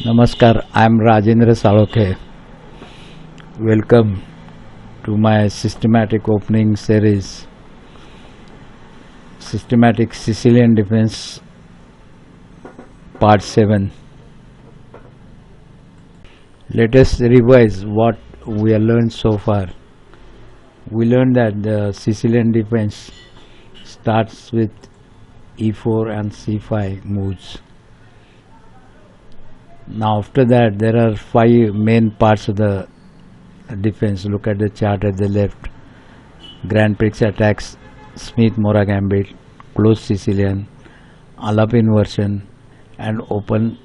Namaskar, I am Rajendra Salokhe. Welcome to my systematic opening series, Systematic Sicilian Defense, Part 7. Let us revise what we have learned so far. We learned that the Sicilian defense starts with e4 and c5 moves. Now after that there are 5 main parts of the defense. Look at the chart at the left. Grand Prix attacks, Smith-Morra Gambit, closed Sicilian, Alap inversion and open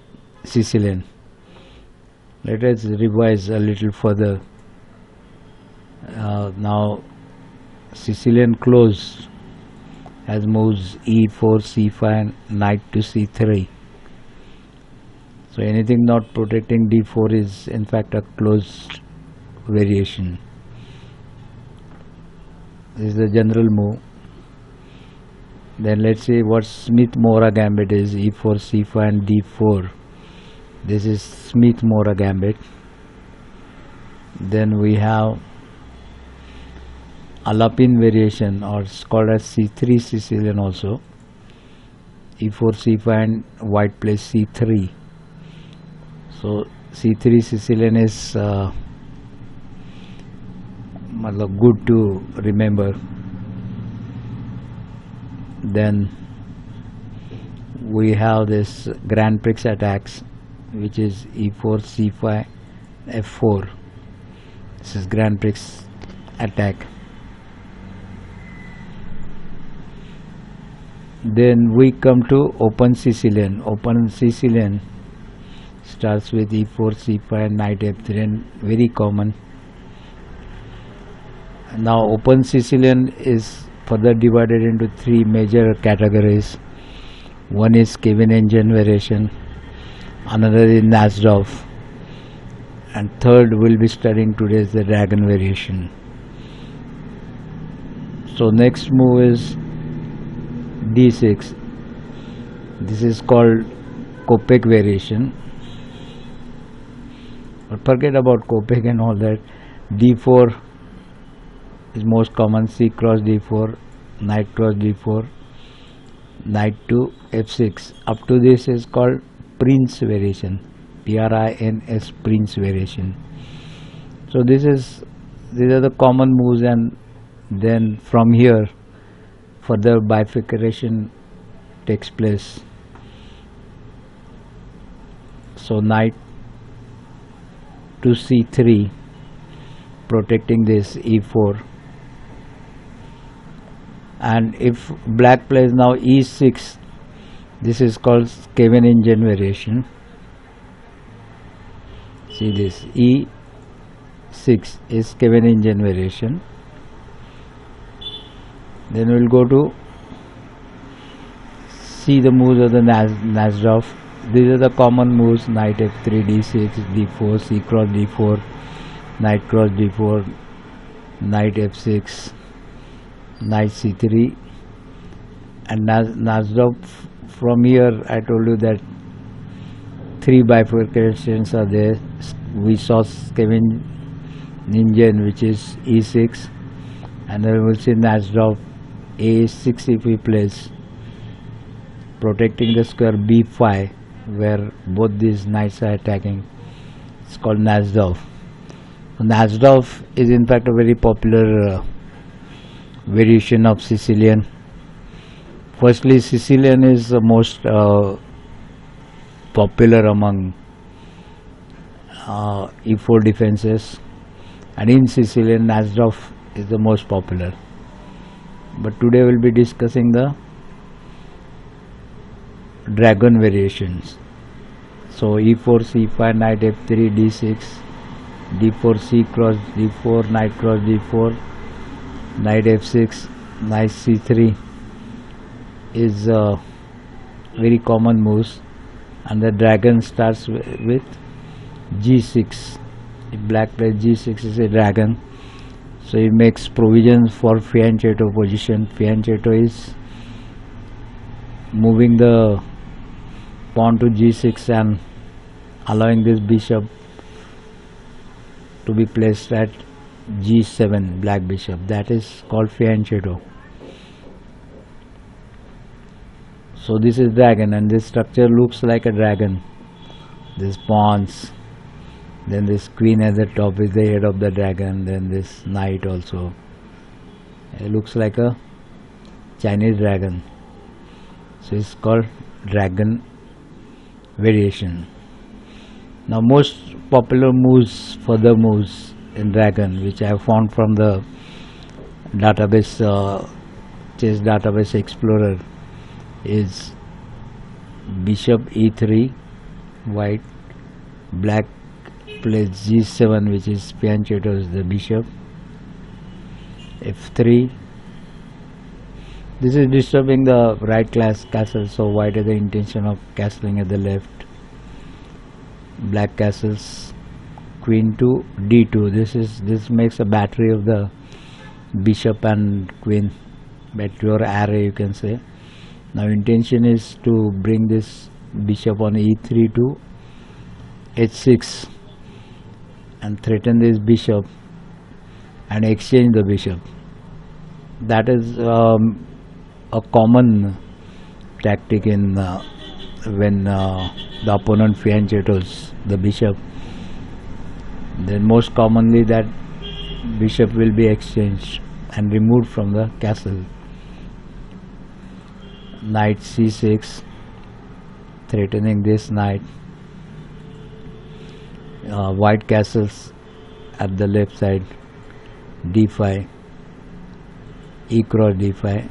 Sicilian. Let us revise a little further. Now Sicilian closed has moves e4, c5 and knight to c3. So anything not protecting d4 is in fact a closed variation. This is the general move. Then let's see what Smith-Morra Gambit is. e4, c5 and d4. This is Smith-Morra Gambit. Then we have Alapin variation, or it's called as c3 Sicilian also. e4, c5 and white plays c3. So c3 Sicilian is good to remember. Then we have this Grand Prix attacks, which is e4, c5, f4. This is Grand Prix attack. Then we come to open Sicilian. Open Sicilian starts with e4, c5 and knight f3, and very common. Now open Sicilian is further divided into 3 major categories. One is Kevin engine variation, another is Nassdorf, and third we'll be studying today is the Dragon variation. So next move is d6. This is called Kopek variation. But forget about Kopek and all that. d4 is most common. C cross d4, knight cross d4, knight to f6. Up to this is called Prince variation, P-R-I-N-S, Prince variation. So these are the common moves, and then from here further bifurcation takes place. So knight to c3, protecting this e4, and if black plays now e6, this is called Kevin engine variation. See this, e6 is Kevin engine variation. Then we'll go to see the moves of the Nassdorf. These are the common moves: knight f3, d6, d4, c cross d4, knight cross d4, knight f6, knight c3, and Nassdorf. From here I told you that 3 bifurcations are there. We saw Kevin engine, which is e6, and then we'll see Nassdorf a6 if he plays, protecting the square b5, where both these knights are attacking. It's called Nassdorf. Nassdorf is in fact a very popular variation of Sicilian. Firstly, Sicilian is the most popular among e4 defenses, and in Sicilian Nassdorf is the most popular. But today we'll be discussing the Dragon variations. So e4, c5, knight f3, d6, d4, c cross d4, knight cross d4, knight f6, knight c3 is very common moves, and the Dragon starts with g6. If black plays g6 is a Dragon. So he makes provisions for fianchetto position. Fianchetto is moving the pawn to g6 and allowing this bishop to be placed at g7, black bishop. That is called fianchetto. So this is dragon, and this structure looks like a dragon. This pawns, then this queen at the top is the head of the dragon, then this knight also. It looks like a Chinese dragon. So it's called dragon variation. Now most popular moves, further moves in dragon, which I have found from the database, chess database explorer, is bishop e3, white, black plays g7, which is fianchetto is the bishop, f3. This is disturbing the right castle, so white has the intention of castling at the left. Black castles queen to d2. This makes a battery of the bishop and queen, battery or array you can say. Now intention is to bring this bishop on e3 to h6 and threaten this bishop and exchange the bishop. That is a common tactic in when the opponent fianchettos the bishop. Then most commonly that bishop will be exchanged and removed from the castle. Knight c6, threatening this knight. White castles at the left side, d5, e cross d5,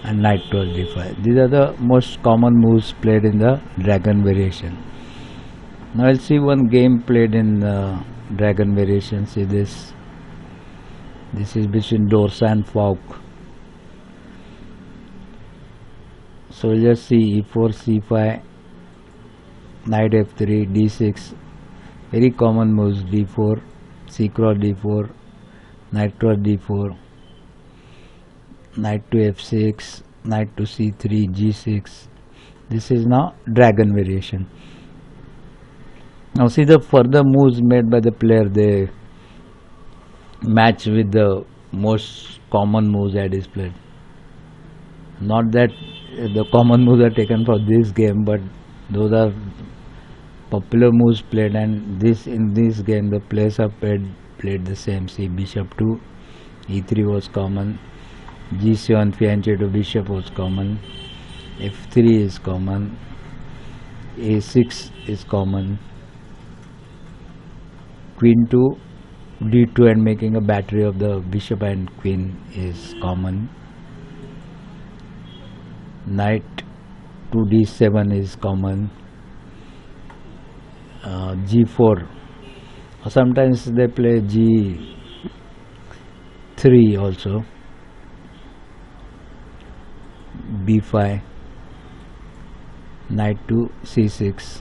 and knight cross d5. These are the most common moves played in the dragon variation. Now I'll see one game played in dragon variation. See this. This is between Dorsa and Faulk. So we'll just see e4, c5, knight f3, d6. Very common moves, d4, c cross d4, knight cross d4, knight to f6, knight to c3, g6. This is now dragon variation. Now see the further moves made by the player, they match with the most common moves that is played. Not that the common moves are taken for this game, but those are popular moves played, and in this game the players have played the same. See bishop 2, e3 was common, g7 fianchetto bishop was common, f3 is common, a6 is common, queen to d2 and making a battery of the bishop and queen is common, knight to d7 is common, g4, or sometimes they play g3 also, b5, knight to c6,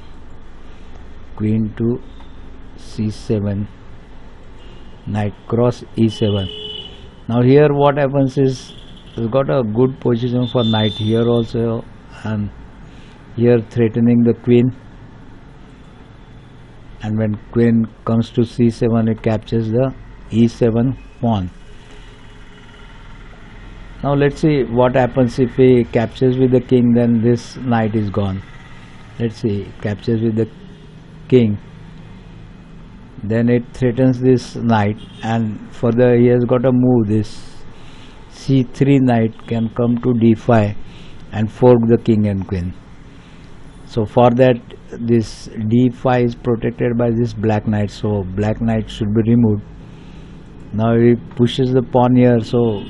queen to c7, knight cross e7. Now here what happens is, we've got a good position for knight here also, and here threatening the queen, and when queen comes to c7 it captures the e7 pawn. Now let's see what happens if he captures with the king, then this knight is gone. Let's see, captures with the king, then it threatens this knight, and further he has got a move, this c3 knight can come to d5 and fork the king and queen. So for that this d5 is protected by this black knight, so black knight should be removed. Now he pushes the pawn here, so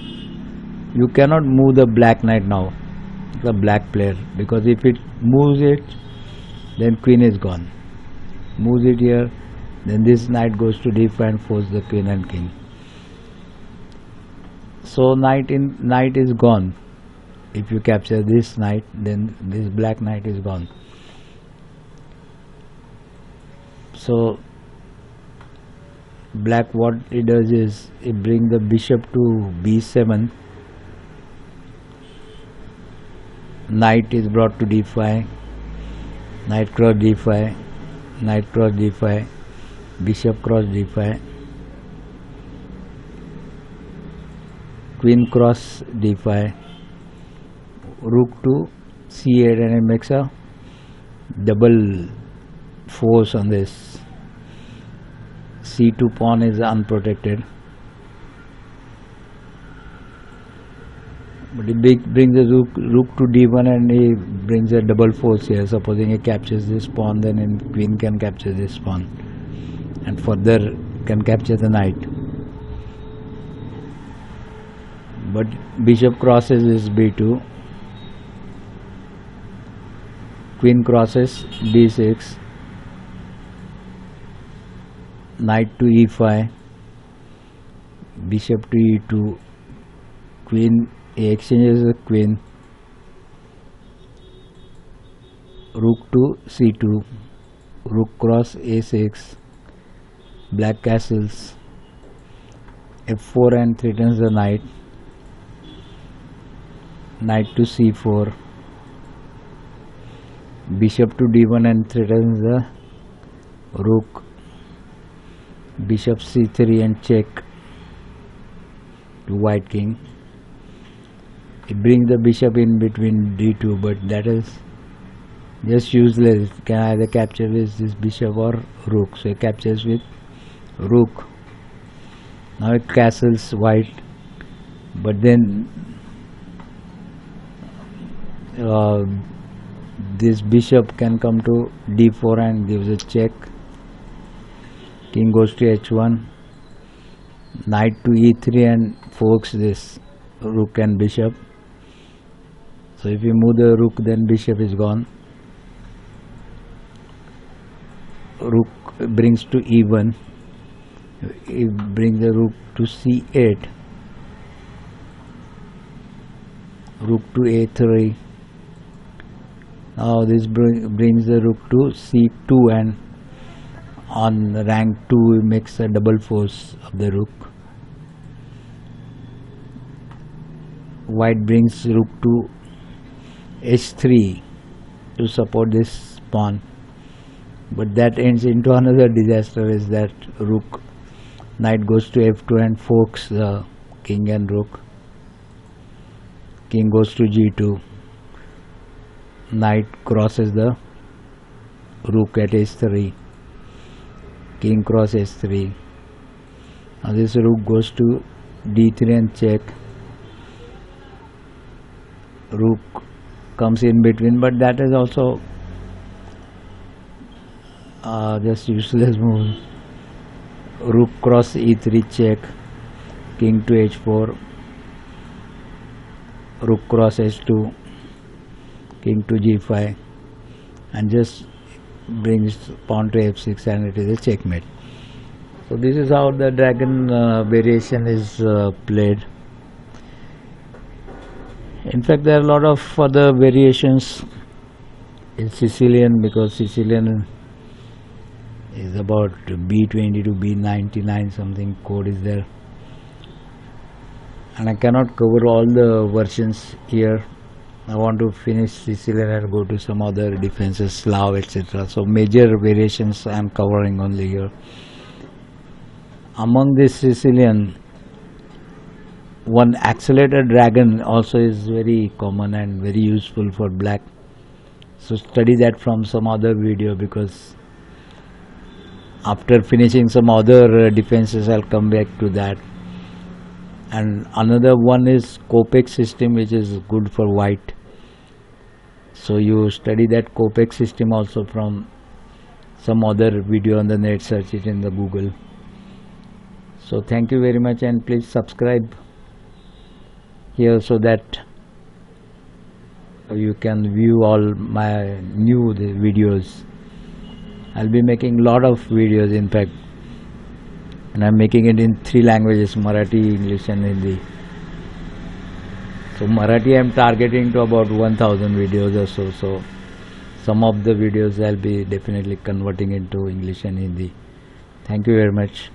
you cannot move the black knight now, the black player, because if it moves it, then queen is gone. Moves it here, then this knight goes to d5 and forces the queen and king. So knight is gone. If you capture this knight, then this black knight is gone. So black, what it does is it brings the bishop to b7, knight is brought to d5, knight cross d5, knight cross d5, bishop cross d5, queen cross d5, rook to c8, and it makes a double force on this. c2 pawn is unprotected, but he brings the rook to d1, and he brings a double force here. Supposing he captures this pawn, then queen can capture this pawn and further can capture the knight. But bishop crosses is b2, queen crosses d6, knight to e5, bishop to e2, queen, he exchanges the queen, rook to c2, rook cross a6, black castles, f4 and threatens the knight, knight to c4, bishop to d1 and threatens the rook, bishop c3 and check to white king. It brings the bishop in between d2, but that is just useless. It can either capture with this bishop or rook. So it captures with rook. Now it castles white, but then this bishop can come to d4 and gives a check. King goes to h1, knight to e3 and forks this rook and bishop. So if you move the rook, then bishop is gone. Rook brings to e1, it brings the rook to c8, rook to a3. Now this brings the rook to c2, and on rank 2 it makes a double force of the rook. White brings rook to h3 to support this pawn, but that ends into another disaster, is that rook, knight goes to f2 and forks the king and rook. King goes to g2, knight crosses the rook at h3, king cross h3. Now this rook goes to d3 and check, rook comes in between, but that is also just useless move. Rook cross e3 check, king to h4, rook cross h2, king to g5, and just brings pawn to f6, and it is a checkmate. So this is how the dragon variation is played. In fact, there are a lot of other variations in Sicilian, because Sicilian is about b20 to b99 something code is there, and I cannot cover all the versions here. I want to finish Sicilian and go to some other defenses, Slav, etc. So major variations I am covering only here. Among this Sicilian, one accelerated dragon also is very common and very useful for black. So study that from some other video, because after finishing some other defenses I'll come back to that. And another one is Kopek system, which is good for white. So you study that Kopek system also from some other video on the net, search it in the Google. So thank you very much, and please subscribe here so that you can view all my new videos. I'll be making lot of videos, in fact, and I'm making it in 3 languages, Marathi, English and Hindi. So Marathi I'm targeting to about 1000 videos or so. So some of the videos I'll be definitely converting into English and Hindi. Thank you very much.